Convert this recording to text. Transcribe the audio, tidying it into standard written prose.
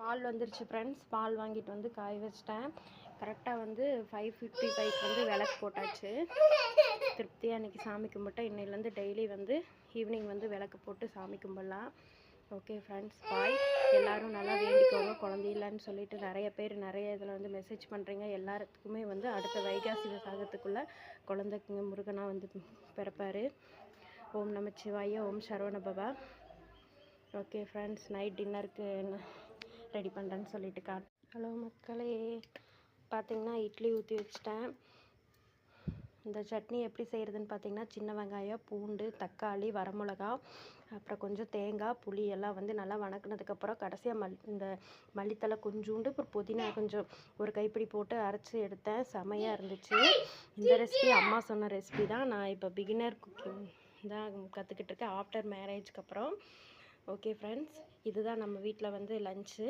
பால் வந்துருச்சு ஃப்ரெண்ட்ஸ். பால் வாங்கிட்டு வந்து காய வச்சிட்டேன். கரெக்டாக வந்து 5:55 வந்து விளக்கு போட்டாச்சு. திருப்தியாக இன்றைக்கி சாமி கும்பிட்டேன். இன்னையிலேருந்து டெய்லி வந்து ஈவினிங் வந்து விளக்கு போட்டு சாமி கும்பிடலாம். ஓகே ஃப்ரெண்ட்ஸ், பாய். எல்லோரும் நல்லா வேண்டிக்கோங்க. குழந்தை இல்லைன்னு சொல்லிட்டு நிறைய பேர் நிறைய இதில் வந்து மெசேஜ் பண்ணுறீங்க. எல்லாத்துக்குமே வந்து அடுத்த வைகாசி விசாகத்துக்குள்ளே குழந்தைக்குங்க முருகனாக வந்து பிறப்பார். ஓம் நமச்சிவாய, ஓம் சரவணபவா. ஓகே ஃப்ரெண்ட்ஸ், நைட் டின்னருக்கு ரெடி பண்ணுறேன்னு சொல்லிட்டு ஹலோ மக்களே, பார்த்திங்கன்னா இட்லி ஊற்றி வச்சிட்டேன். இந்த சட்னி எப்படி செய்கிறதுன்னு பார்த்திங்கன்னா, சின்ன வெங்காயம், பூண்டு, தக்காளி, வரமிளகா, அப்புறம் கொஞ்சம் தேங்காய், புளி எல்லாம் வந்து நல்லா வணக்கினதுக்கப்புறம் கடைசியாக இந்த மல்லித்தலை கொஞ்சோண்டு, அப்புறம் புதினா கொஞ்சம் ஒரு கைப்பிடி போட்டு அரைச்சி எடுத்தேன். செமையாக இருந்துச்சு. இந்த ரெசிபி அம்மா சொன்ன ரெசிபி தான். நான் இப்போ பிகினர் குக்கிங் தான் கற்றுக்கிட்டு இருக்கேன் ஆஃப்டர் மேரேஜ்க்கு அப்புறம். ஓகே ஃப்ரெண்ட்ஸ், இதுதான் நம்ம வீட்டில் வந்து லஞ்சு.